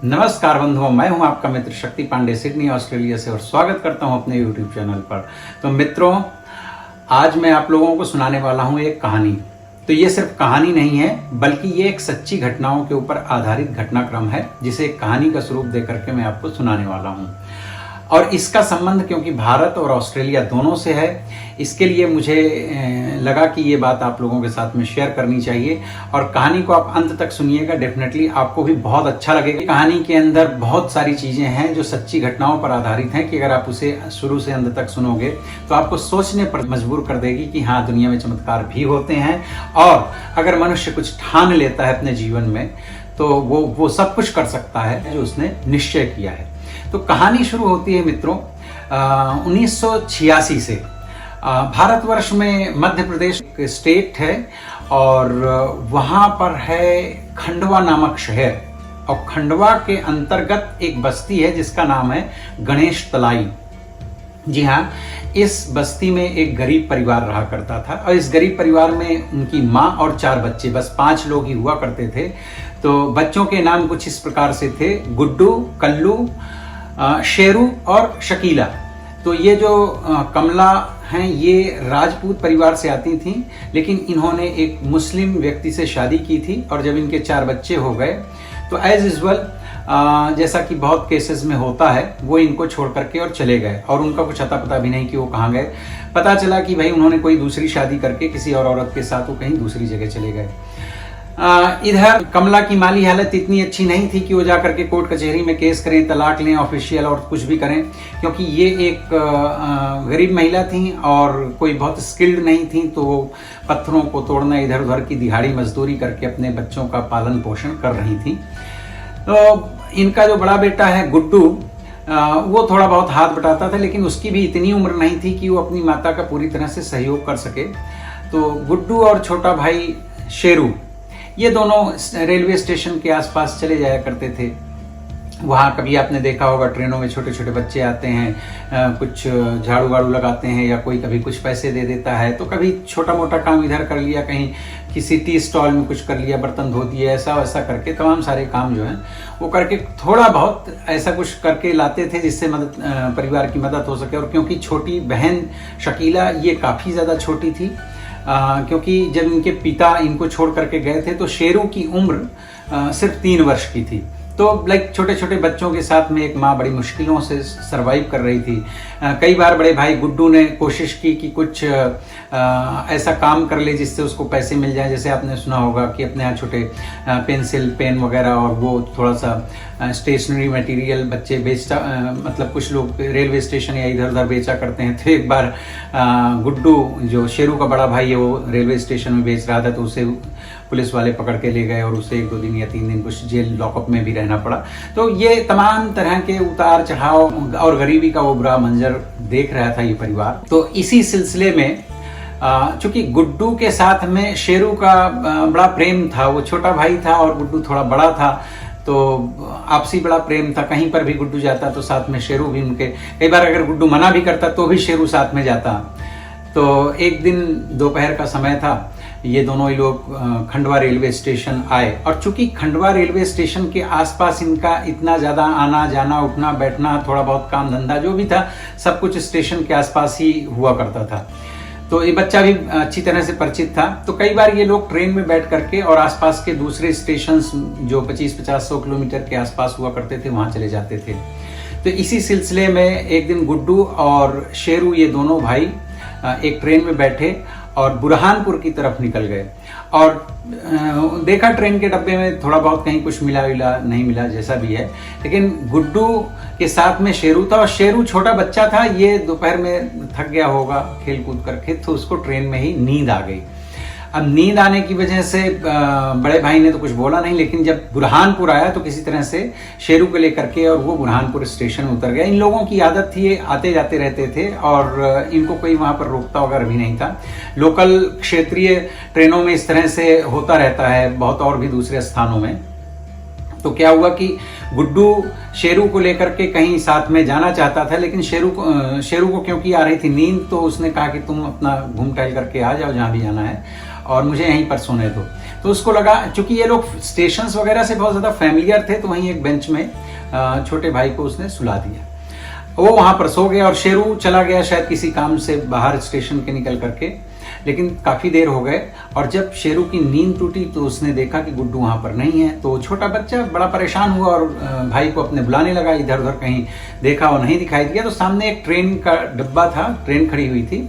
नमस्कार बंधुओं, मैं हूं आपका मित्र शक्ति पांडे सिडनी ऑस्ट्रेलिया से और स्वागत करता हूं अपने यूट्यूब चैनल पर। तो मित्रों, आज मैं आप लोगों को सुनाने वाला हूं एक कहानी। तो ये सिर्फ कहानी नहीं है, बल्कि ये एक सच्ची घटनाओं के ऊपर आधारित घटनाक्रम है, जिसे एक कहानी का स्वरूप दे करके मैं आपको सुनाने वाला हूं। और इसका संबंध क्योंकि भारत और ऑस्ट्रेलिया दोनों से है, इसके लिए मुझे लगा कि ये बात आप लोगों के साथ में शेयर करनी चाहिए। और कहानी को आप अंत तक सुनिएगा, डेफिनेटली आपको भी बहुत अच्छा लगेगा। कहानी के अंदर बहुत सारी चीजें हैं जो सच्ची घटनाओं पर आधारित हैं कि अगर आप उसे शुरू से अंत तक सुनोगे तो आपको सोचने पर मजबूर कर देगी कि हाँ, दुनिया में चमत्कार भी होते हैं। और अगर मनुष्य कुछ ठान लेता है अपने जीवन में तो वो सब कुछ कर सकता है जो उसने निश्चय किया है। तो कहानी शुरू होती है मित्रों 1986 से। भारतवर्ष में मध्य प्रदेश एक स्टेट है और वहां पर है खंडवा नामक शहर, और खंडवा के अंतर्गत एक बस्ती है जिसका नाम है गणेश तलाई। जी हाँ, इस बस्ती में एक गरीब परिवार रहा करता था और इस गरीब परिवार में उनकी माँ और 4 बच्चे, बस 5 लोग ही हुआ करते थे। तो बच्चों के नाम कुछ इस प्रकार से थे: गुड्डू, कल्लू, शेरू और शकीला। तो ये जो कमला हैं, ये राजपूत परिवार से आती थीं, लेकिन इन्होंने एक मुस्लिम व्यक्ति से शादी की थी। और जब इनके 4 बच्चे हो गए तो एज यूजुअल, जैसा कि बहुत केसेस में होता है, वो इनको छोड़ करके और चले गए और उनका कुछ अता पता भी नहीं कि वो कहाँ गए। पता चला कि भाई उन्होंने कोई दूसरी शादी करके किसी और औरत के साथ वो कहीं दूसरी जगह चले गए। इधर कमला की माली हालत इतनी अच्छी नहीं थी कि वो जाकर के कोर्ट कचहरी में केस करें, तलाक लें, ऑफिशियल और कुछ भी करें, क्योंकि ये एक गरीब महिला थी और कोई बहुत स्किल्ड नहीं थी। तो वो पत्थरों को तोड़ना, इधर उधर की दिहाड़ी मजदूरी करके अपने बच्चों का पालन पोषण कर रही थी। तो इनका जो बड़ा बेटा है गुड्डू, वो थोड़ा बहुत हाथ बटाता था, लेकिन उसकी भी इतनी उम्र नहीं थी कि वो अपनी माता का पूरी तरह से सहयोग कर सके। तो गुड्डू और छोटा भाई शेरू, ये दोनों रेलवे स्टेशन के आसपास चले जाया करते थे। वहाँ कभी आपने देखा होगा ट्रेनों में छोटे छोटे बच्चे आते हैं, कुछ झाड़ू वाड़ू लगाते हैं, या कोई कभी कुछ पैसे दे देता है, तो कभी छोटा मोटा काम इधर कर लिया, कहीं किसी टी स्टॉल में कुछ कर लिया, बर्तन धो दिए, ऐसा वैसा करके तमाम सारे काम जो हैं वो करके थोड़ा बहुत ऐसा कुछ करके लाते थे जिससे परिवार की मदद हो सके। और क्योंकि छोटी बहन शकीला ये काफ़ी ज़्यादा छोटी थी, क्योंकि जब इनके पिता इनको छोड़ करके गए थे तो शेरू की उम्र सिर्फ 3 वर्ष की थी। तो लाइक छोटे छोटे बच्चों के साथ में एक माँ बड़ी मुश्किलों से सरवाइव कर रही थी। कई बार बड़े भाई गुड्डू ने कोशिश की कि कुछ ऐसा काम कर ले जिससे उसको पैसे मिल जाए। जैसे आपने सुना होगा कि अपने यहाँ छोटे पेंसिल, पेन वगैरह, और वो थोड़ा सा स्टेशनरी मटेरियल बच्चे बेचता, मतलब कुछ लोग रेलवे स्टेशन या इधर उधर बेचा करते हैं। तो एक बार गुड्डू, जो शेरू का बड़ा भाई है, वो रेलवे स्टेशन में बेच रहा था, तो उसे पुलिस वाले पकड़ के ले गए और उसे 1-2 दिन या 3 दिन कुछ जेल लॉकअप में भी रहना पड़ा। तो ये तमाम तरह के उतार चढ़ाव और गरीबी का वो बुरा मंजर देख रहा था ये परिवार। तो इसी सिलसिले में चूंकि गुड्डू के साथ में शेरू का बड़ा प्रेम था, वो छोटा भाई था और गुड्डू थोड़ा बड़ा था, तो आपसी बड़ा प्रेम था। कहीं पर भी गुड्डू जाता तो साथ में शेरू भी उनके, कई बार अगर गुड्डू मना भी करता तो भी शेरू साथ में जाता। तो एक दिन दोपहर का समय था, ये दोनों ही लोग खंडवा रेलवे स्टेशन आए। और चूंकि खंडवा रेलवे स्टेशन के आसपास इनका इतना ज़्यादा आना जाना, उठना बैठना, थोड़ा बहुत काम धंधा जो भी था, सब कुछ स्टेशन के आसपास ही हुआ करता था। तो ये बच्चा भी अच्छी तरह से परिचित था। तो कई बार ये लोग ट्रेन में बैठ करके और आसपास के दूसरे स्टेशन जो 25-50-100 किलोमीटर के आसपास हुआ करते थे, वहाँ चले जाते थे। तो इसी सिलसिले में एक दिन गुड्डू और शेरू, ये दोनों भाई एक ट्रेन में बैठे और बुरहानपुर की तरफ निकल गए। और देखा ट्रेन के डब्बे में थोड़ा बहुत कहीं कुछ मिला विला, नहीं मिला, जैसा भी है। लेकिन गुड्डू के साथ में शेरू था और शेरू छोटा बच्चा था, ये दोपहर में थक गया होगा खेल कूद करके, तो उसको ट्रेन में ही नींद आ गई। अब नींद आने की वजह से बड़े भाई ने तो कुछ बोला नहीं, लेकिन जब बुरहानपुर आया तो किसी तरह से शेरू को लेकर के और वो बुरहानपुर स्टेशन उतर गया। इन लोगों की आदत थी, आते जाते रहते थे और इनको कोई वहाँ पर रोकता वगैरह भी नहीं था। लोकल क्षेत्रीय ट्रेनों में इस तरह से होता रहता है, बहुत और भी दूसरे स्थानों में। तो क्या हुआ कि गुड्डू शेरू को लेकर के कहीं साथ में जाना चाहता था, लेकिन शेरू को क्योंकि आ रही थी नींद, तो उसने कहा कि तुम अपना घूम टहल करके आ जाओ जहाँ भी जाना है और मुझे यहीं पर सोने दो। तो उसको लगा, चूंकि ये लोग स्टेशन वगैरह से बहुत ज्यादा फैमिलियर थे, तो वहीं एक बेंच में छोटे भाई को उसने सुला दिया। वो वहां पर सो गया और शेरू चला गया शायद किसी काम से बाहर स्टेशन के निकल करके, लेकिन काफी देर हो गए। और जब शेरू की नींद टूटी तो उसने देखा कि गुड्डू वहां पर नहीं है। तो छोटा बच्चा बड़ा परेशान हुआ और भाई को अपने बुलाने लगा। इधर उधर कहीं देखा और नहीं दिखाई दिया। तो सामने एक ट्रेन का डब्बा था, ट्रेन खड़ी हुई थी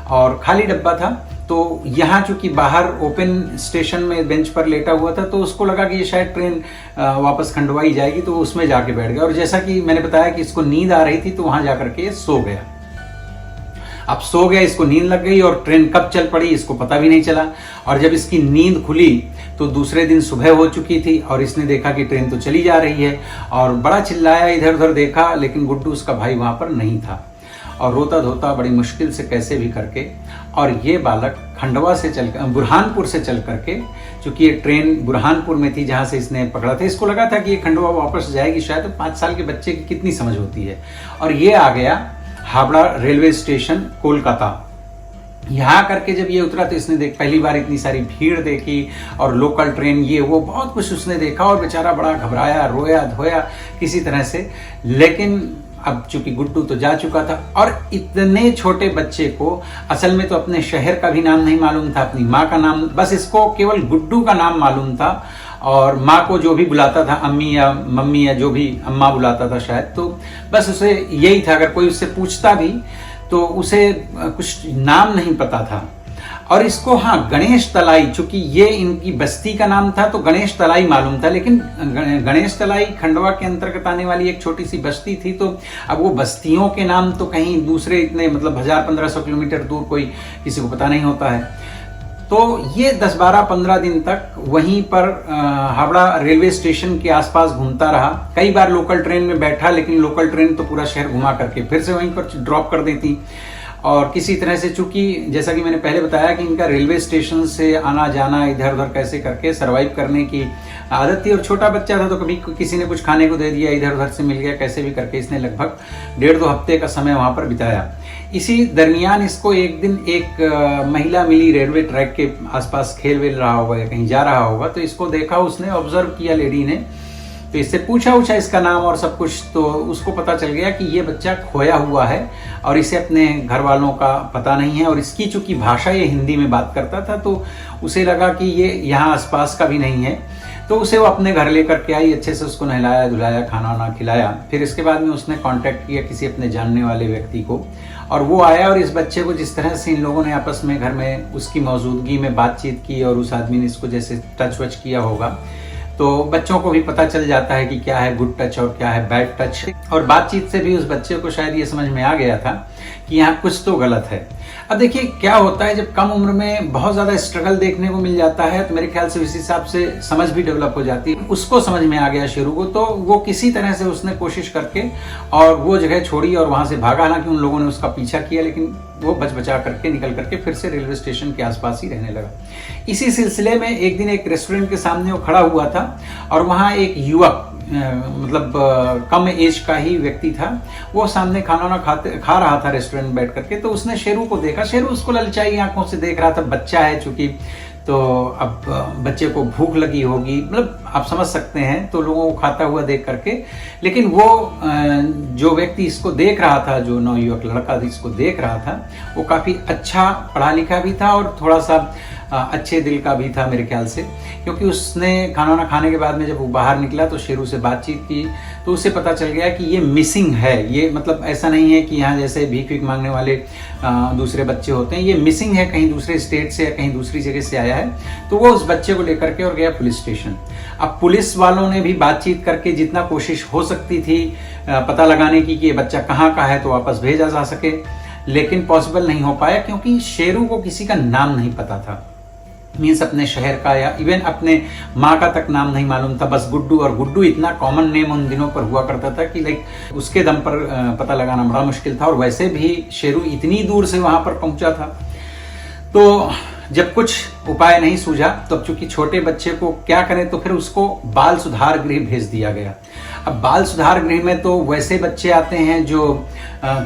और खाली डब्बा था। तो यहाँ चूंकि बाहर ओपन स्टेशन में बेंच पर लेटा हुआ था, तो उसको लगा कि ये शायद ट्रेन वापस खंडवा ही जाएगी, तो उसमें जाके बैठ गया। और जैसा कि मैंने बताया कि इसको नींद आ रही थी, तो वहां जाकर के सो गया। अब सो गया, इसको नींद लग गई और ट्रेन कब चल पड़ी इसको पता भी नहीं चला। और जब इसकी नींद खुली तो दूसरे दिन सुबह हो चुकी थी और इसने देखा कि ट्रेन तो चली जा रही है और बड़ा चिल्लाया, इधर उधर देखा, लेकिन गुड्डू उसका भाई वहां पर नहीं था। और रोता धोता बड़ी मुश्किल से कैसे भी करके, और ये बालक खंडवा से चल बुरहानपुर से चल करके, चूंकि ये ट्रेन बुरहानपुर में थी जहां से इसने पकड़ा था, इसको लगा था कि ये खंडवा वापस जाएगी शायद। तो 5 साल के बच्चे की कितनी समझ होती है। और ये आ गया हावड़ा रेलवे स्टेशन कोलकाता। यहाँ करके जब ये उतरा तो इसने पहली बार इतनी सारी भीड़ देखी और लोकल ट्रेन, ये वो बहुत कुछ उसने देखा और बेचारा बड़ा घबराया, रोया धोया किसी तरह से। लेकिन अब चूंकि गुड्डू तो जा चुका था और इतने छोटे बच्चे को असल में तो अपने शहर का भी नाम नहीं मालूम था, अपनी माँ का नाम, बस इसको केवल गुड्डू का नाम मालूम था। और माँ को जो भी बुलाता था, अम्मी या मम्मी या जो भी अम्मा बुलाता था शायद, तो बस उसे यही था। अगर कोई उससे पूछता भी तो उसे कुछ नाम नहीं पता था। और इसको गणेश तलाई, चूंकि ये इनकी बस्ती का नाम था तो गणेश तलाई मालूम था, लेकिन गणेश तलाई खंडवा के अंतर्गत आने वाली एक छोटी सी बस्ती थी। तो अब वो बस्तियों के नाम तो कहीं दूसरे इतने 1000-1500 किलोमीटर दूर कोई किसी को पता नहीं होता है। तो ये 10-12-15 दिन तक वहीं पर हावड़ा रेलवे स्टेशन के आसपास घूमता रहा। कई बार लोकल ट्रेन में बैठा, लेकिन लोकल ट्रेन तो पूरा शहर घुमा करके फिर से वहीं पर ड्रॉप कर देती। और किसी तरह से, चूंकि जैसा कि मैंने पहले बताया कि इनका रेलवे स्टेशन से आना जाना इधर उधर कैसे करके सरवाइव करने की आदत थी। और छोटा बच्चा था तो कभी किसी ने कुछ खाने को दे दिया, इधर उधर से मिल गया, कैसे भी करके इसने लगभग 1.5-2 हफ्ते का समय वहां पर बिताया। इसी दरमियान इसको एक दिन एक महिला मिली, रेलवे ट्रैक के आसपास खेल वेल रहा होगा या कहीं जा रहा होगा। तो इसको देखा, उसने ऑब्जर्व किया लेडी ने, तो इससे पूछा इसका नाम और सब कुछ। तो उसको पता चल गया कि ये बच्चा खोया हुआ है और इसे अपने घर वालों का पता नहीं है। और इसकी चूंकि भाषा ये हिंदी में बात करता था, तो उसे लगा कि ये यहाँ आसपास का भी नहीं है। तो उसे वो अपने घर लेकर के आई, अच्छे से उसको नहलाया धुलाया, खाना वाना खिलाया। फिर इसके बाद में उसने कांटेक्ट किया किसी अपने जानने वाले व्यक्ति को, और वो आया और इस बच्चे को जिस तरह से इन लोगों ने आपस में घर में उसकी मौजूदगी में बातचीत की और उस आदमी ने इसको जैसे टच वच किया होगा, तो बच्चों को भी पता चल जाता है कि क्या है गुड टच और क्या है बैड टच। और बातचीत से भी उस बच्चे को शायद ये समझ में आ गया था कि यहाँ कुछ तो गलत है। अब देखिए क्या होता है, जब कम उम्र में बहुत ज्यादा स्ट्रगल देखने को मिल जाता है, तो मेरे ख्याल से इस हिसाब से समझ भी डेवलप हो जाती है। उसको समझ में आ गया शेरू को, तो वो किसी तरह से उसने कोशिश करके और वो जगह छोड़ी और वहां से भागा। हालांकि उन लोगों ने उसका पीछा किया, लेकिन वो बच बचा करके निकल करके फिर से रेलवे स्टेशन के आसपास ही रहने लगा। इसी सिलसिले में एक दिन एक रेस्टोरेंट के सामने वो खड़ा हुआ था और वहां एक युवक, मतलब कम एज का ही व्यक्ति था, वो सामने खाना खा रहा था रेस्टोरेंट में बैठ करके। तो उसने शेरू को देखा, शेरू उसको ललचाई आंखों से देख रहा था, बच्चा है चूंकि, तो अब बच्चे को भूख लगी होगी, मतलब आप समझ सकते हैं, तो लोगों को खाता हुआ देख करके। लेकिन वो जो व्यक्ति इसको देख रहा था, जो नवयुवक लड़का इसको देख रहा था, वो काफी अच्छा पढ़ा लिखा भी था और थोड़ा सा अच्छे दिल का भी था मेरे ख्याल से, क्योंकि उसने खाना खाने के बाद में जब वो बाहर निकला तो शेरू से बातचीत की, तो उसे पता चल गया कि ये मिसिंग है। ये मतलब ऐसा नहीं है कि यहाँ जैसे भीख भीख मांगने वाले दूसरे बच्चे होते हैं, ये मिसिंग है, कहीं दूसरे स्टेट से या कहीं दूसरी जगह से आया है। तो वो उस बच्चे को लेकर के और गया पुलिस स्टेशन। अब पुलिस वालों ने भी बातचीत करके जितना कोशिश हो सकती थी पता लगाने की कि ये बच्चा कहाँ का है तो वापस भेजा जा सके, लेकिन पॉसिबल नहीं हो पाया, क्योंकि शेरू को किसी का नाम नहीं पता था। मीन्स अपने शहर का या इवन अपने माँ का तक नाम नहीं मालूम था, बस गुड्डू। और गुड्डू इतना कॉमन नेम उन दिनों पर हुआ करता था कि लाइक उसके दम पर पता लगाना बड़ा मुश्किल था। और वैसे भी शेरू इतनी दूर से वहां पर पहुंचा था। तो जब कुछ उपाय नहीं सूझा, तो अब चूंकि छोटे बच्चे को क्या करें, तो फिर उसको बाल सुधार गृह भेज दिया गया। अब बाल सुधार गृह में तो वैसे बच्चे आते हैं जो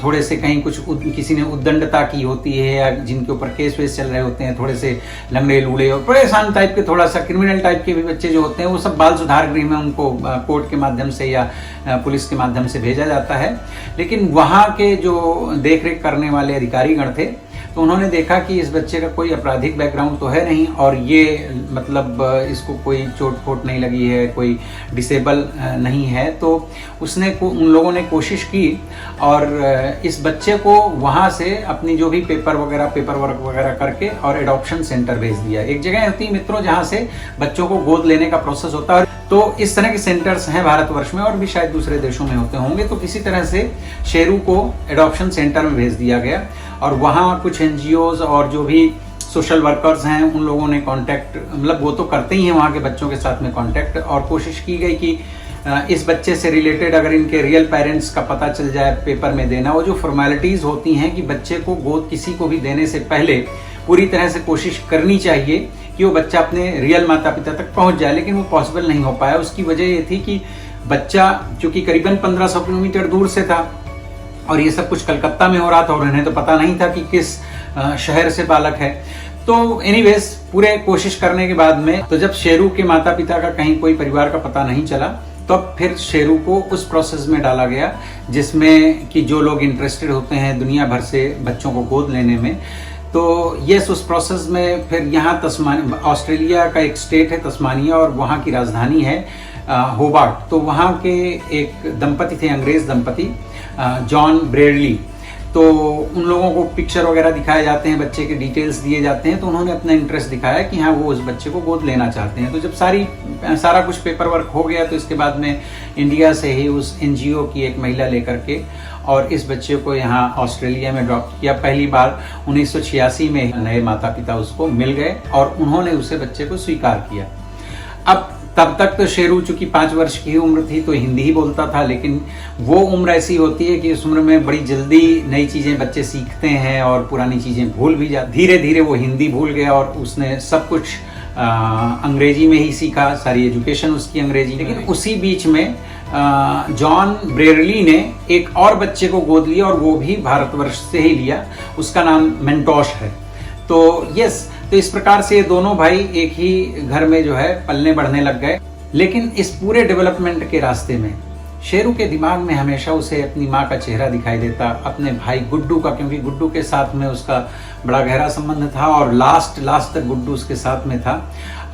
थोड़े से कहीं कुछ किसी ने उद्दंडता की होती है या जिनके ऊपर केस वेस चल रहे होते हैं, थोड़े से लंगड़े लूड़े और परेशान टाइप के, थोड़ा सा क्रिमिनल टाइप के भी बच्चे जो होते हैं, वो सब बाल सुधार गृह में उनको कोर्ट के माध्यम से या पुलिस के माध्यम से भेजा जाता है। लेकिन वहाँ के जो देख रेख करने वाले अधिकारीगण थे तो उन्होंने देखा कि इस बच्चे का कोई आपराधिक बैकग्राउंड तो है नहीं और ये मतलब इसको कोई चोट फोट नहीं लगी है, कोई डिसेबल नहीं है। तो उन लोगों ने कोशिश की और इस बच्चे को वहाँ से अपनी जो भी पेपर वर्क वगैरह करके और एडॉप्शन सेंटर भेज दिया। एक जगह होती है मित्रों जहाँ से बच्चों को गोद लेने का प्रोसेस होता है, तो इस तरह के सेंटर्स हैं भारतवर्ष में और भी शायद दूसरे देशों में होते होंगे। तो किसी तरह से शेरू को एडॉप्शन सेंटर में भेज दिया गया और वहाँ कुछ एनजीओज और जो भी सोशल वर्कर्स हैं उन लोगों ने कांटेक्ट, मतलब वो तो करते ही हैं वहाँ के बच्चों के साथ में कांटेक्ट, और कोशिश की गई कि इस बच्चे से रिलेटेड अगर इनके रियल पेरेंट्स का पता चल जाए पेपर में देना। वो जो फॉर्मेलिटीज़ होती हैं कि बच्चे को गोद किसी को भी देने से पहले पूरी तरह से कोशिश करनी चाहिए कि वो बच्चा अपने रियल माता पिता तक पहुंच जाए, लेकिन वो पॉसिबल नहीं हो पाया। उसकी वजह ये थी कि बच्चा चूंकि करीबन 1500 किलोमीटर दूर से था और ये सब कुछ कलकत्ता में हो रहा था और इन्हें तो पता नहीं था कि किस शहर से बालक है। तो एनीवेज पूरे कोशिश करने के बाद में तो जब शेरू के माता पिता का कहीं कोई परिवार का पता नहीं चला तो अब फिर शेरू को उस प्रोसेस में डाला गया जिसमें कि जो लोग इंटरेस्टेड होते हैं दुनिया भर से बच्चों को गोद लेने में। तो यस, उस प्रोसेस में फिर यहाँ ऑस्ट्रेलिया का एक स्टेट है तस्मानिया और वहाँ की राजधानी है होबार्ट। तो वहाँ के एक दंपति थे, अंग्रेज दंपति जॉन ब्रेडली। तो उन लोगों को पिक्चर वगैरह दिखाए जाते हैं, बच्चे के डिटेल्स दिए जाते हैं, तो उन्होंने अपना इंटरेस्ट दिखाया कि हाँ वो उस बच्चे को गोद लेना चाहते हैं। तो जब सारा कुछ पेपर वर्क हो गया तो इसके बाद में इंडिया से ही उस एनजीओ की एक महिला लेकर के और इस बच्चे को यहाँ ऑस्ट्रेलिया में ड्रॉप किया। पहली बार 1986 में नए माता पिता उसको मिल गए और उन्होंने उसे बच्चे को स्वीकार किया। अब तब तक तो शेरू चूंकि 5 वर्ष की उम्र थी तो हिंदी ही बोलता था, लेकिन वो उम्र ऐसी होती है कि उस उम्र में बड़ी जल्दी नई चीज़ें बच्चे सीखते हैं और पुरानी चीज़ें भूल भी जाते। धीरे धीरे वो हिंदी भूल गया और उसने सब कुछ अंग्रेजी में ही सीखा, सारी एजुकेशन उसकी अंग्रेजी। लेकिन उसी बीच में जॉन ब्रेरली ने एक और बच्चे को गोद लिया और वो भी भारतवर्ष से ही लिया, उसका नाम मेंटोश है। तो यस, तो इस प्रकार से ये दोनों भाई एक ही घर में जो है पलने बढ़ने लग गए। लेकिन इस पूरे डेवलपमेंट के रास्ते में शेरू के दिमाग में हमेशा उसे अपनी माँ का चेहरा दिखाई देता, अपने भाई गुड्डू का, क्योंकि गुड्डू के साथ में उसका बड़ा गहरा संबंध था और लास्ट तक गुड्डू उसके साथ में था।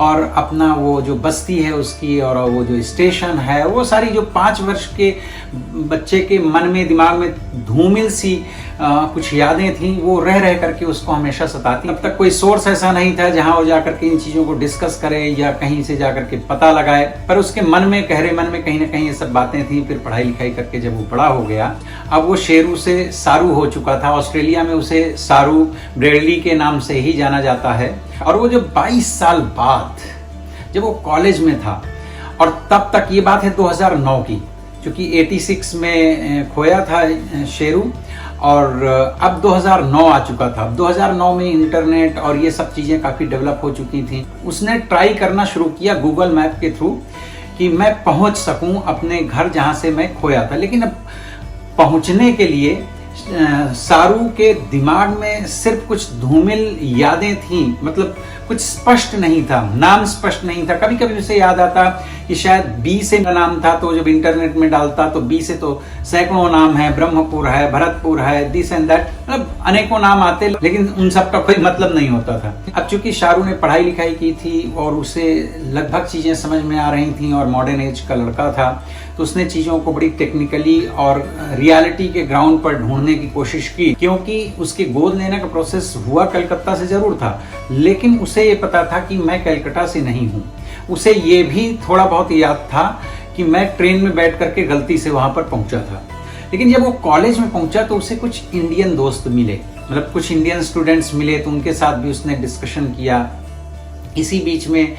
और अपना वो जो बस्ती है उसकी और वो जो स्टेशन है, वो सारी जो 5 वर्ष के बच्चे के मन में दिमाग में धूमिल सी कुछ यादें थी, वो रह करके उसको हमेशा सताती। अब तक कोई सोर्स ऐसा नहीं था जहां वो जाकर के इन चीज़ों को डिस्कस करे या कहीं से जाकर के पता लगाए, पर उसके मन में, गहरे मन में कहीं ना कहीं ये सब बातें थी। फिर पढ़ाई लिखाई करके जब वो बड़ा हो गया, अब वो शेरू से सारू हो चुका था। ऑस्ट्रेलिया में उसे सारू ब्रेडली के नाम से ही जाना जाता है। और वो जो 22 साल बाद जब वो कॉलेज में था, और तब तक ये बात है 2009 की, क्योंकि 86 में खोया था शेरू और अब 2009 आ चुका था। 2009 में इंटरनेट और ये सब चीज़ें काफ़ी डेवलप हो चुकी थी। उसने ट्राई करना शुरू किया गूगल मैप के थ्रू कि मैं पहुंच सकूं अपने घर जहां से मैं खोया था। लेकिन अब पहुंचने के लिए सारू के दिमाग में सिर्फ कुछ धूमिल यादें थीं, मतलब कुछ स्पष्ट नहीं था, नाम स्पष्ट नहीं था। कभी कभी उसे याद आता कि शायद बी से नाम था, तो जब इंटरनेट में डालता तो बी से तो सैकड़ों नाम है, ब्रह्मपुर है, भरतपुर है, दिस एंड दैट, मतलब अनेकों नाम आते, लेकिन उन सब का कोई मतलब नहीं होता था। अब चूंकि शारू ने पढ़ाई लिखाई की थी और उसे लगभग चीजें समझ में आ रही थी और मॉडर्न एज का लड़का था, तो उसने चीजों को बड़ी टेक्निकली और रियलिटी के ग्राउंड पर ढूंढने की कोशिश की। क्योंकि उसके गोद लेने का प्रोसेस हुआ कलकत्ता से जरूर था, लेकिन उसे ये पता था कि मैं कलकत्ता से नहीं हूँ। उसे ये भी थोड़ा बहुत याद था कि मैं ट्रेन में बैठ करके गलती से वहां पर पहुंचा था। लेकिन जब वो कॉलेज में पहुंचा तो उसे कुछ इंडियन दोस्त मिले, मतलब कुछ इंडियन स्टूडेंट्स मिले, तो उनके साथ भी उसने डिस्कशन किया। इसी बीच में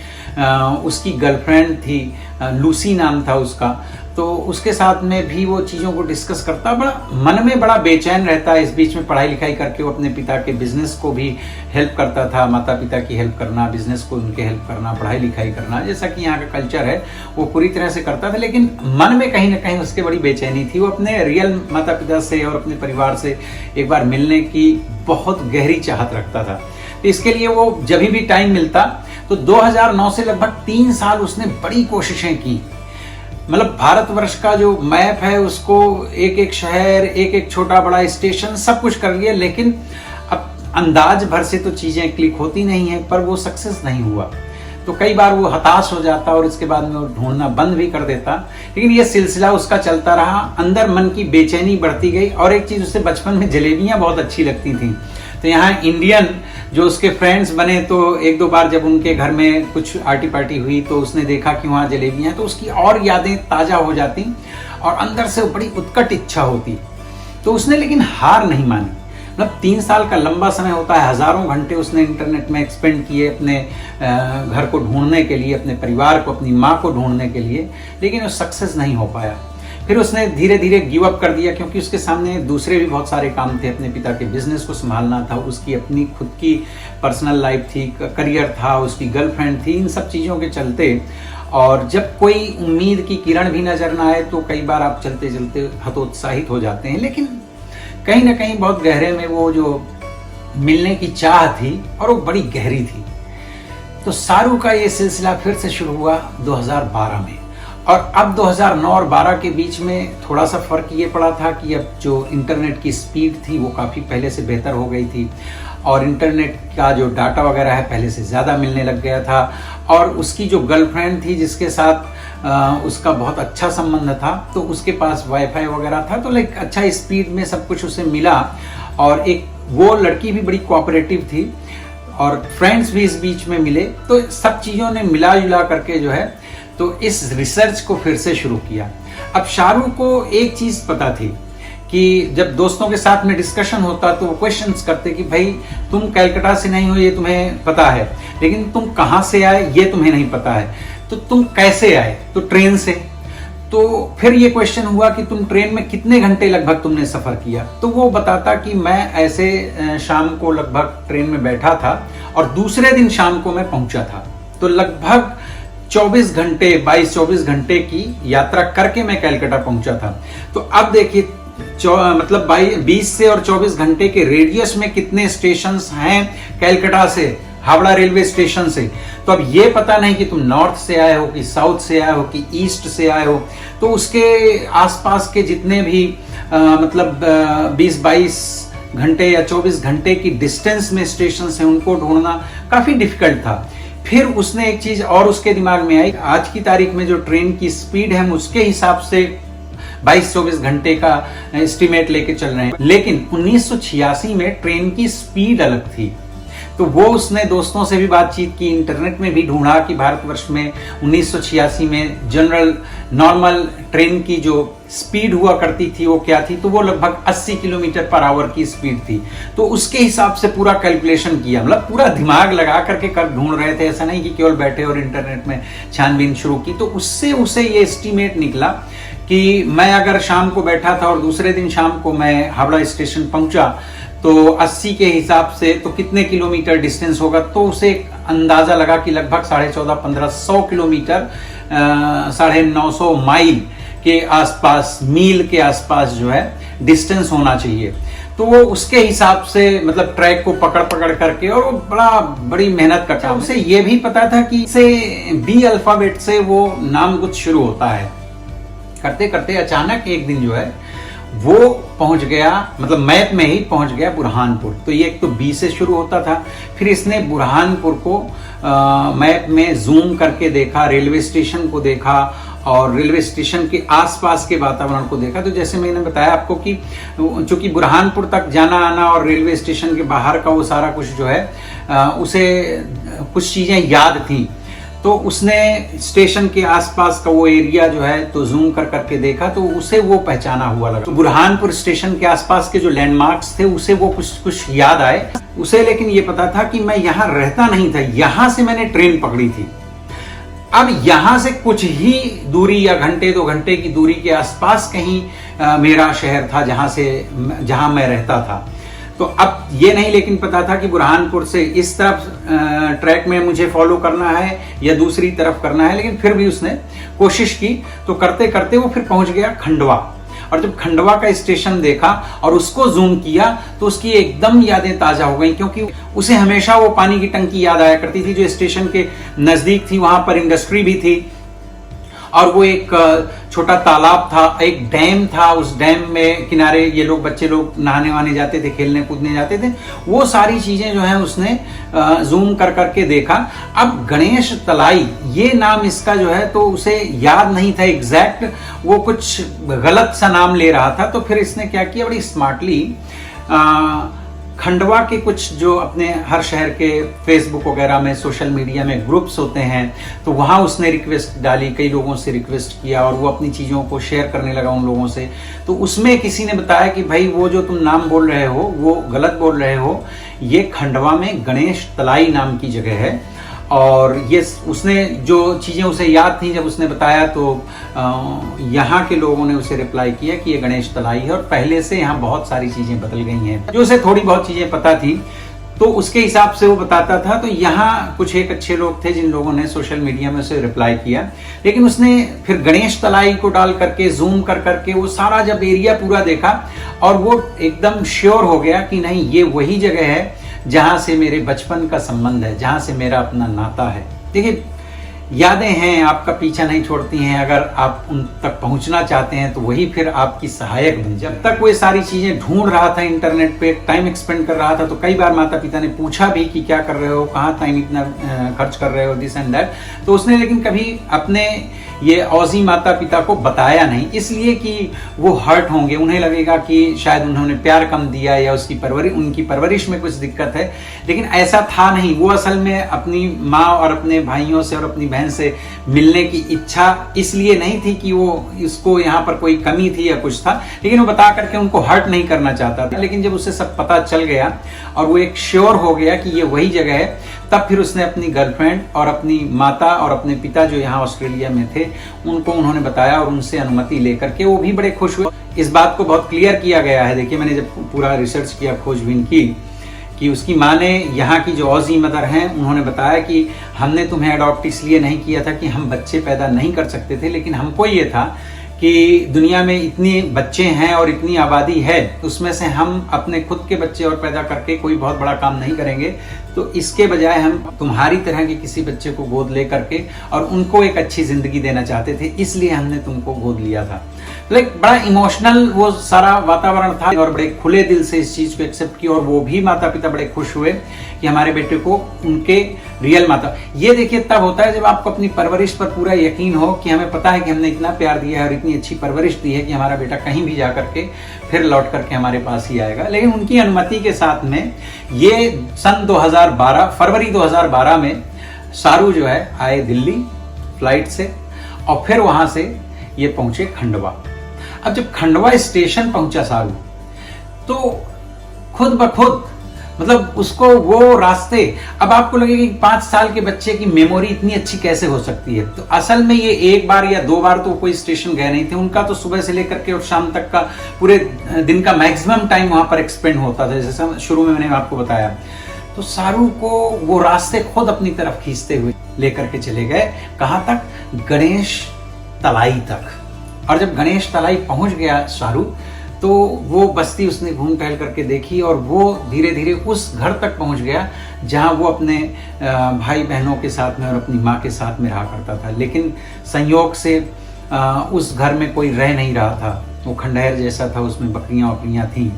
उसकी गर्लफ्रेंड थी, लूसी नाम था उसका, तो उसके साथ में भी वो चीज़ों को डिस्कस करता, बड़ा मन में बड़ा बेचैन रहता है। इस बीच में पढ़ाई लिखाई करके वो अपने पिता के बिजनेस को भी हेल्प करता था, माता पिता की हेल्प करना, बिजनेस को उनके हेल्प करना, पढ़ाई लिखाई करना, जैसा कि यहाँ का कल्चर है वो पूरी तरह से करता था। लेकिन मन में कहीं ना कहीं उसके बड़ी बेचैनी थी। वो अपने रियल माता पिता से और अपने परिवार से एक बार मिलने की बहुत गहरी चाहत रखता था। तो इसके लिए वो जब भी टाइम मिलता तो 2009 से लगभग 3 साल उसने बड़ी कोशिशें की। मतलब भारतवर्ष का जो मैप है उसको एक एक शहर, एक एक छोटा बड़ा स्टेशन सब कुछ कर लिया, लेकिन अब अंदाज भर से तो चीजें क्लिक होती नहीं है, पर वो सक्सेस नहीं हुआ। तो कई बार वो हताश हो जाता और इसके बाद में वो ढूंढना बंद भी कर देता। लेकिन ये सिलसिला उसका चलता रहा, अंदर मन की बेचैनी बढ़ती गई। और एक चीज, उसे बचपन में जलेबियां बहुत अच्छी लगती थी। तो यहाँ इंडियन जो उसके फ्रेंड्स बने, तो एक दो बार जब उनके घर में कुछ आर्टी पार्टी हुई तो उसने देखा कि वहाँ जलेबियां, तो उसकी और यादें ताजा हो जाती और अंदर से बड़ी उत्कट इच्छा होती। तो उसने लेकिन हार नहीं मानी। मतलब 3 साल का लंबा समय होता है, हजारों घंटे उसने इंटरनेट में एक्सपेंड किए अपने घर को ढूंढने के लिए, अपने परिवार को, अपनी माँ को ढूंढने के लिए, लेकिन वो सक्सेस नहीं हो पाया। फिर उसने धीरे धीरे गिव अप कर दिया, क्योंकि उसके सामने दूसरे भी बहुत सारे काम थे। अपने पिता के बिजनेस को संभालना था, उसकी अपनी खुद की पर्सनल लाइफ थी, करियर था, उसकी गर्लफ्रेंड थी, इन सब चीज़ों के चलते। और जब कोई उम्मीद की किरण भी नजर ना आए तो कई बार आप चलते चलते हतोत्साहित हो जाते हैं। लेकिन कहीं ना कहीं बहुत गहरे में वो जो मिलने की चाह थी और वो बड़ी गहरी थी। तो शाहरुख का ये सिलसिला फिर से शुरू हुआ 2012 में। और अब 2009 और 12 के बीच में थोड़ा सा फर्क ये पड़ा था कि अब जो इंटरनेट की स्पीड थी वो काफ़ी पहले से बेहतर हो गई थी, और इंटरनेट का जो डाटा वगैरह है पहले से ज़्यादा मिलने लग गया था। और उसकी जो गर्लफ्रेंड थी जिसके साथ उसका बहुत अच्छा संबंध था, तो उसके पास वाईफाई वगैरह था, तो लाइक अच्छा स्पीड में सब कुछ उसे मिला। और एक वो लड़की भी बड़ी कोऑपरेटिव थी और फ्रेंड्स भी इस बीच में मिले। तो सब चीज़ों ने मिला जुला करके जो है तो इस रिसर्च को फिर से शुरू किया। अब शाहरुख को एक चीज पता थी कि जब दोस्तों के साथ में डिस्कशन होता तो वो क्वेश्चंस करते कि भाई तुम कलकत्ता से नहीं हो ये तुम्हें पता है, लेकिन तुम कहाँ से आए ये तुम्हें नहीं पता है, तो तुम कैसे आए? तो ट्रेन से। तो फिर ये क्वेश्चन हुआ कि तुम ट्रेन में कितने घंटे लगभग तुमने सफर किया? तो वो बताता कि मैं ऐसे शाम को लगभग ट्रेन में बैठा था और दूसरे दिन शाम को मैं पहुंचा था। तो लगभग 24 घंटे 22-24 घंटे की यात्रा करके मैं कलकत्ता पहुंचा था। तो अब देखिए मतलब 20 से और 24 घंटे के रेडियस में कितने स्टेशंस हैं कलकत्ता से, हावड़ा रेलवे स्टेशन से। तो अब ये पता नहीं कि तुम नॉर्थ से आए हो कि साउथ से आए हो कि ईस्ट से आए हो। तो उसके आसपास के जितने भी मतलब 20-22 घंटे या 24 घंटे की डिस्टेंस में स्टेशन हैं उनको ढूंढना काफी डिफिकल्ट था। फिर उसने एक चीज और उसके दिमाग में आई, आज की तारीख में जो ट्रेन की स्पीड है हम उसके हिसाब से 22-24 घंटे का एस्टिमेट लेके चल रहे हैं, लेकिन 1986 में ट्रेन की स्पीड अलग थी। तो वो उसने दोस्तों से भी बातचीत की, इंटरनेट में भी ढूंढा कि भारतवर्ष में 1986 में जनरल नॉर्मल ट्रेन की जो स्पीड हुआ करती थी वो क्या थी। तो वो लगभग 80 किलोमीटर पर आवर की स्पीड थी। तो उसके हिसाब से पूरा कैलकुलेशन किया, मतलब पूरा दिमाग लगा करके कर ढूंढ रहे थे, ऐसा नहीं कि केवल बैठे और इंटरनेट में छानबीन शुरू की। तो उससे उसे ये एस्टिमेट निकला कि मैं अगर शाम को बैठा था और दूसरे दिन शाम को मैं हावड़ा स्टेशन पहुंचा तो 80 के हिसाब से तो कितने किलोमीटर डिस्टेंस होगा। तो उसे एक अंदाजा लगा कि लगभग 1450-1500 किलोमीटर 950 माइल के आसपास, मील के आसपास जो है डिस्टेंस होना चाहिए। तो वो उसके हिसाब से मतलब ट्रैक को पकड़ पकड़ करके, और वो बड़ी मेहनत करता है। उसे ये भी पता था कि से बी अल्फाबेट से वो नाम कुछ शुरू होता है। करते करते अचानक एक दिन जो है वो पहुंच गया, मतलब मैप में ही पहुंच गया बुरहानपुर। तो ये एक तो बी से शुरू होता था, फिर इसने बुरहानपुर को मैप में जूम करके देखा, रेलवे स्टेशन को देखा और रेलवे स्टेशन के आसपास के वातावरण को देखा। तो जैसे मैंने बताया आपको कि चूंकि बुरहानपुर तक जाना आना और रेलवे स्टेशन के बाहर का वो सारा कुछ जो है उसे कुछ चीजें याद थी। तो उसने स्टेशन के आसपास का वो एरिया जो है तो जूम कर करके देखा, तो उसे वो पहचाना हुआ लगा। तो बुरहानपुर स्टेशन के आसपास के जो लैंडमार्क्स थे उसे वो कुछ याद आए उसे। लेकिन ये पता था कि मैं यहाँ रहता नहीं था, यहाँ से मैंने ट्रेन पकड़ी थी। अब यहां से कुछ ही दूरी या घंटे 2 घंटे की दूरी के आसपास कहीं मेरा शहर था जहां मैं रहता था। तो अब ये नहीं लेकिन पता था कि बुरहानपुर से इस तरफ ट्रैक में मुझे फॉलो करना है या दूसरी तरफ करना है, लेकिन फिर भी उसने कोशिश की। तो करते करते वो फिर पहुंच गया खंडवा, और जब खंडवा का स्टेशन देखा और उसको जूम किया तो उसकी एकदम यादें ताजा हो गई, क्योंकि उसे हमेशा वो पानी की टंकी याद आया करती थी जो स्टेशन के नजदीक थी। वहां पर इंडस्ट्री भी थी और वो एक छोटा तालाब था, एक डैम था। उस डैम में किनारे ये लोग बच्चे लोग नहाने वहाने जाते थे, खेलने कूदने जाते थे। वो सारी चीजें जो है उसने जूम कर करके देखा। अब गणेश तलाई ये नाम इसका जो है तो उसे याद नहीं था एग्जैक्ट, वो कुछ गलत सा नाम ले रहा था। तो फिर इसने क्या किया, बड़ी स्मार्टली खंडवा के कुछ जो अपने हर शहर के फेसबुक वगैरह में सोशल मीडिया में ग्रुप्स होते हैं, तो वहां उसने रिक्वेस्ट डाली, कई लोगों से रिक्वेस्ट किया और वो अपनी चीज़ों को शेयर करने लगा उन लोगों से। तो उसमें किसी ने बताया कि भाई वो जो तुम नाम बोल रहे हो वो गलत बोल रहे हो, ये खंडवा में गणेश तलाई नाम की जगह है। और ये उसने जो चीज़ें उसे याद थी जब उसने बताया तो यहाँ के लोगों ने उसे रिप्लाई किया कि ये गणेश तलाई है और पहले से यहाँ बहुत सारी चीज़ें बदल गई हैं। जो उसे थोड़ी बहुत चीज़ें पता थी तो उसके हिसाब से वो बताता था। तो यहाँ कुछ एक अच्छे लोग थे जिन लोगों ने सोशल मीडिया में उसे रिप्लाई किया, लेकिन उसने फिर गणेश तलाई को डाल करके जूम कर करके वो सारा जब एरिया पूरा देखा और वो एकदम श्योर हो गया कि नहीं, ये वही जगह है जहां से मेरे बचपन का संबंध है, जहां से मेरा अपना नाता है। देखिए, यादें हैं, आपका पीछा नहीं छोड़ती हैं। अगर आप उन तक पहुंचना चाहते हैं तो वही फिर आपकी सहायक बन। जब तक वो सारी चीजें ढूंढ रहा था, इंटरनेट पे टाइम एक्सपेंड कर रहा था, तो कई बार माता पिता ने पूछा भी कि क्या कर रहे हो, कहाँ टाइम इतना खर्च कर रहे हो, दिस एंड दैट। तो उसने लेकिन कभी अपने ये औजी माता पिता को बताया नहीं, इसलिए कि वो हर्ट होंगे, उन्हें लगेगा कि शायद उन्होंने प्यार कम दिया या उनकी परवरिश में कुछ दिक्कत है। लेकिन ऐसा था नहीं। वो असल में अपनी माँ और अपने भाइयों से और अपनी बहन से मिलने की इच्छा इसलिए नहीं थी कि वो इसको यहाँ पर कोई कमी थी या कुछ था, लेकिन वो बता करके उनको हर्ट नहीं करना चाहता था। लेकिन जब उसे सब पता चल गया और वो एक श्योर हो गया कि ये वही जगह है, तब फिर उसने अपनी गर्लफ्रेंड और अपनी माता और अपने पिता जो यहाँ ऑस्ट्रेलिया में थे उनको उन्होंने बताया और उनसे अनुमति लेकर के वो भी बड़े खुश हुए। इस बात को बहुत क्लियर किया गया है। देखिए, मैंने जब पूरा रिसर्च किया, खोजबीन की, कि उसकी माँ ने, यहाँ की जो ऑजी मदर हैं, उन्होंने बताया कि हमने तुम्हें अडॉप्ट इसलिए नहीं किया था कि हम बच्चे पैदा नहीं कर सकते थे, लेकिन हमको ये था कि दुनिया में इतने बच्चे हैं और इतनी आबादी है, उसमें से हम अपने खुद के बच्चे और पैदा करके कोई बहुत बड़ा काम नहीं करेंगे, तो इसके बजाय हम तुम्हारी तरह के किसी बच्चे को गोद ले करके और उनको एक अच्छी जिंदगी देना चाहते थे, इसलिए हमने तुमको गोद लिया था। लाइक बड़ा इमोशनल वो सारा वातावरण था और बड़े खुले दिल से इस चीज को एक्सेप्ट किया और वो भी माता पिता बड़े खुश हुए कि हमारे बेटे को उनके रियल माता। ये देखिए तब होता है जब आपको अपनी परवरिश पर पूरा यकीन हो कि हमें पता है कि हमने इतना प्यार दिया है और इतनी अच्छी परवरिश दी है कि हमारा बेटा कहीं भी जा करके फिर लौट करके हमारे पास ही आएगा। लेकिन उनकी अनुमति के साथ में ये सन 2012 फरवरी 2012 में सारू जो है आए दिल्ली फ्लाइट से और फिर वहां से ये पहुंचे खंडवा। अब जब खंडवा स्टेशन पहुंचा सारू तो खुद ब खुद मतलब उसको वो रास्ते, अब आपको लगेगा कि 5 साल के बच्चे की मेमोरी इतनी अच्छी कैसे हो सकती है। तो असल में ये एक बार या 2 बार तो कोई स्टेशन गए नहीं थे, उनका तो सुबह से लेकर के और शाम तक का पूरे दिन का मैक्सिमम टाइम वहां पर एक्सपेंड होता था, जैसे शुरू में मैंने आपको बताया। तो सारू को वो रास्ते खुद अपनी तरफ खींचते हुए लेकर के चले गए, कहां तक, गणेश तलाई तक। और जब गणेश तलाई पहुंच गया सारू तो वो बस्ती उसने घूम टहल करके देखी और वो धीरे धीरे उस घर तक पहुंच गया जहां वो अपने भाई बहनों के साथ में और अपनी माँ के साथ में रहा करता था। लेकिन संयोग से उस घर में कोई रह नहीं रहा था, वो खंडहर जैसा था, उसमें बकरियां वकरियां थीं।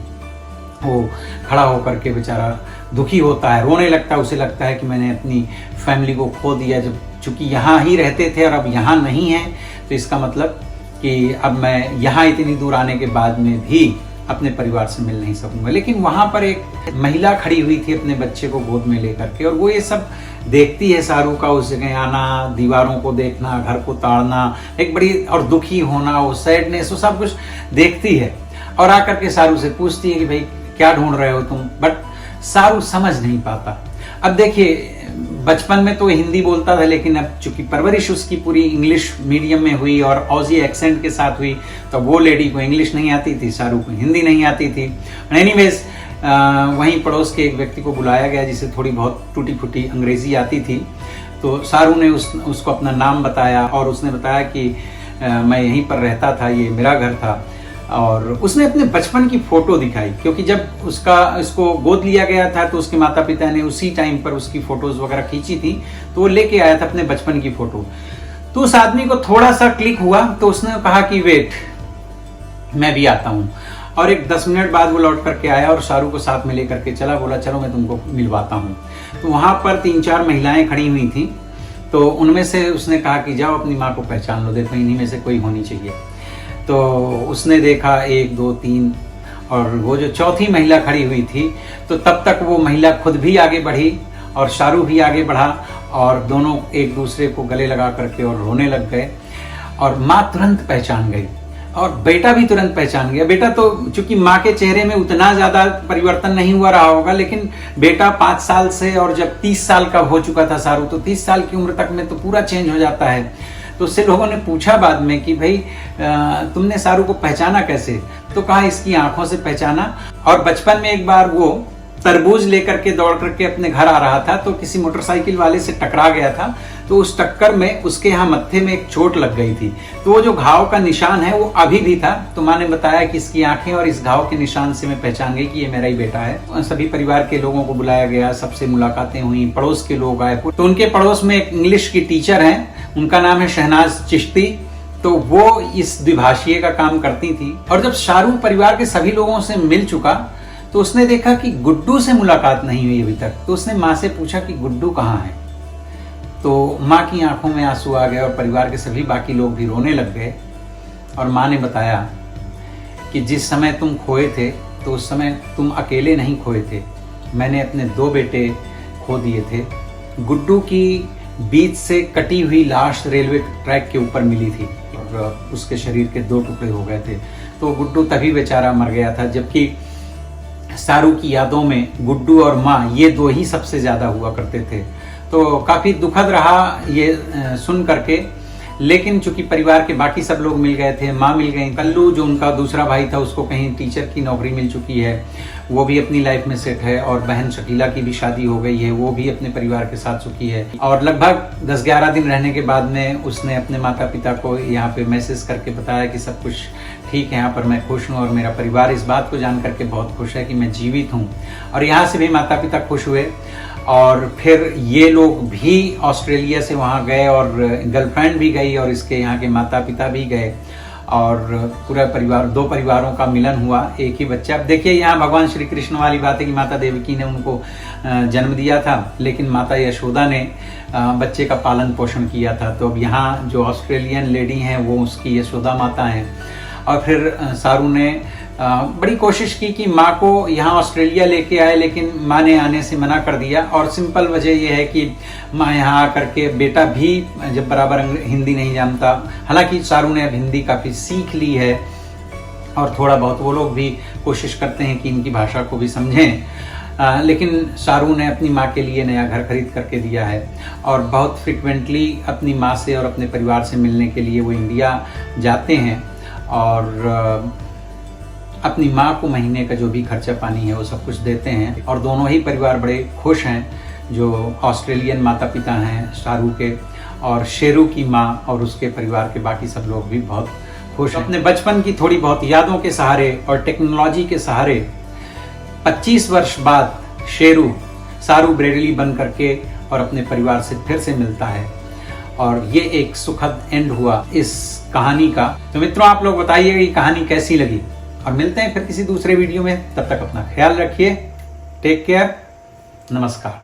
वो खड़ा होकर के बेचारा दुखी होता है, रोने लगता है, उसे लगता है कि मैंने अपनी फैमिली को खो दिया। जब चूंकि यहाँ ही रहते थे और अब यहाँ नहीं है तो इसका मतलब कि अब मैं यहाँ इतनी दूर आने के बाद में भी अपने परिवार से मिल नहीं सकूंगा। लेकिन वहां पर एक महिला खड़ी हुई थी अपने बच्चे को गोद में लेकर के और वो ये सब देखती है, सारू का उस जगह आना, दीवारों को देखना, घर को ताड़ना, एक बड़ी और दुखी होना, वो सैडनेस, वो सब कुछ देखती है और आकर के सारू से पूछती है कि भाई क्या ढूंढ रहे हो तुम। बट सारू समझ नहीं पाता। अब देखिए बचपन में तो हिंदी बोलता था, लेकिन अब चूंकि परवरिश उसकी पूरी इंग्लिश मीडियम में हुई और ऑजी एक्सेंट के साथ हुई, तो वो लेडी को इंग्लिश नहीं आती थी, शाहरुख को हिंदी नहीं आती थी। एनीवेज वहीं पड़ोस के एक व्यक्ति को बुलाया गया जिसे थोड़ी बहुत टूटी फूटी अंग्रेजी आती थी। तो शाहरुख ने उसको अपना नाम बताया और उसने बताया कि मैं यहीं पर रहता था, ये मेरा घर था। और उसने अपने बचपन की फोटो दिखाई, क्योंकि जब इसको गोद लिया गया था तो उसके माता पिता ने उसी टाइम पर उसकी फोटोज वगैरह खींची थी, तो वो लेके आया था अपने बचपन की फोटो। तो उस आदमी को थोड़ा सा क्लिक हुआ, तो उसने कहा कि वेट, मैं भी आता हूँ। और एक 10 मिनट बाद वो लौट करके आया और शाहरुख को साथ में लेकर के चला, बोला चलो मैं तुमको मिलवाता हूँ। तो वहाँ पर 3-4 महिलाएं खड़ी हुई थी, तो उनमें से उसने कहा कि जाओ अपनी माँ को पहचान लो, देखो इन्हीं में से कोई होनी चाहिए। तो उसने देखा 1, 2, 3 और वो जो चौथी महिला खड़ी हुई थी, तो तब तक वो महिला खुद भी आगे बढ़ी और शाहरुख भी आगे बढ़ा और दोनों एक दूसरे को गले लगा करके और रोने लग गए। और माँ तुरंत पहचान गई और बेटा भी तुरंत पहचान गया। बेटा तो चूंकि माँ के चेहरे में उतना ज्यादा परिवर्तन नहीं हुआ रहा होगा, लेकिन बेटा 5 साल से, और जब 30 साल का हो चुका था शाहरुख, तो 30 साल की उम्र तक में तो पूरा चेंज हो जाता है। तो उससे लोगों ने पूछा बाद में कि भाई तुमने शाहरुख को पहचाना कैसे? तो कहा इसकी आंखों से पहचाना। और बचपन में एक बार वो तरबूज लेकर के दौड़ करके अपने घर आ रहा था, तो किसी मोटरसाइकिल वाले से टकरा गया था, तो उस टक्कर में उसके यहाँ मत्थे में एक चोट लग गई थी। तो वो जो घाव का निशान है वो अभी भी था। तो माँ ने बताया कि इसकी आंखें और इस घाव के निशान से मैं पहचान गई कि ये मेरा ही बेटा है। सभी परिवार के लोगों को बुलाया गया, सबसे मुलाकातें हुई, पड़ोस के लोग आए। तो उनके पड़ोस में एक इंग्लिश की टीचर है, उनका नाम है शहनाज चिश्ती। तो वो इस द्विभाषीय का काम करती थी। और जब शाहरुख परिवार के सभी लोगों से मिल चुका, तो उसने देखा कि गुड्डू से मुलाकात नहीं हुई अभी तक। तो उसने माँ से पूछा कि गुड्डू कहाँ है? तो माँ की आंखों में आंसू आ गए और परिवार के सभी बाकी लोग भी रोने लग गए। और माँ ने बताया कि जिस समय तुम खोए थे, तो उस समय तुम अकेले नहीं खोए थे, मैंने अपने 2 बेटे खो दिए थे। गुड्डू की बीच से कटी हुई लाश रेलवे ट्रैक के ऊपर मिली थी और उसके शरीर के 2 टुकड़े हो गए थे। तो गुड्डू तभी बेचारा मर गया था, जबकि शाहरुख की यादों में गुड्डू और माँ ये 2 ही सबसे ज्यादा हुआ करते थे। तो काफी दुखद रहा ये सुन करके, लेकिन चूंकि परिवार के बाकी सब लोग मिल गए थे, माँ मिल गई, कल्लू जो उनका दूसरा भाई था उसको कहीं टीचर की नौकरी मिल चुकी है, वो भी अपनी लाइफ में सेट है। और बहन शकीला की भी शादी हो गई है, वो भी अपने परिवार के साथ सुखी है। और लगभग 10-11 दिन रहने के बाद में उसने अपने माता पिता को यहाँ पे मैसेज करके बताया कि सब कुछ ठीक है, यहाँ पर मैं खुश हूँ और मेरा परिवार इस बात को जान करके बहुत खुश है कि मैं जीवित हूँ। और यहाँ से भी माता पिता खुश हुए। और फिर ये लोग भी ऑस्ट्रेलिया से वहाँ गए और गर्लफ्रेंड भी गई और इसके यहाँ के माता पिता भी गए और पूरा परिवार, 2 परिवारों का मिलन हुआ, एक ही बच्चा। अब देखिए यहाँ भगवान श्री कृष्ण वाली बात है कि माता देवकी ने उनको जन्म दिया था, लेकिन माता यशोदा ने बच्चे का पालन पोषण किया था। तो अब यहाँ जो ऑस्ट्रेलियन लेडी हैं वो उसकी यशोदा माता हैं। और फिर शाहरुख ने बड़ी कोशिश की कि माँ को यहाँ ऑस्ट्रेलिया लेके आए, लेकिन माँ ने आने से मना कर दिया। और सिंपल वजह यह है कि माँ यहाँ आकर के, बेटा भी जब बराबर हिंदी नहीं जानता, हालांकि शाहरुख ने अब हिंदी काफ़ी सीख ली है और थोड़ा बहुत वो लोग भी कोशिश करते हैं कि इनकी भाषा को भी समझें, लेकिन शाहरुख ने अपनी माँ के लिए नया घर खरीद करके दिया है और बहुत फ्रिक्वेंटली अपनी माँ से और अपने परिवार से मिलने के लिए वो इंडिया जाते हैं और अपनी माँ को महीने का जो भी खर्चा पानी है वो सब कुछ देते हैं। और दोनों ही परिवार बड़े खुश हैं, जो ऑस्ट्रेलियन माता पिता हैं शाहरुख के, और शेरू की माँ और उसके परिवार के बाकी सब लोग भी बहुत खुश हैं। अपने बचपन की थोड़ी बहुत यादों के सहारे और टेक्नोलॉजी के सहारे 25 वर्ष बाद शेरू शाहरुख ब्रेडली बन करके और अपने परिवार से फिर से मिलता है और ये एक सुखद एंड हुआ इस कहानी का। तो मित्रों, आप लोग बताइएगा ये कहानी कैसी लगी और मिलते हैं फिर किसी दूसरे वीडियो में। तब तक अपना ख्याल रखिए। Take care. नमस्कार।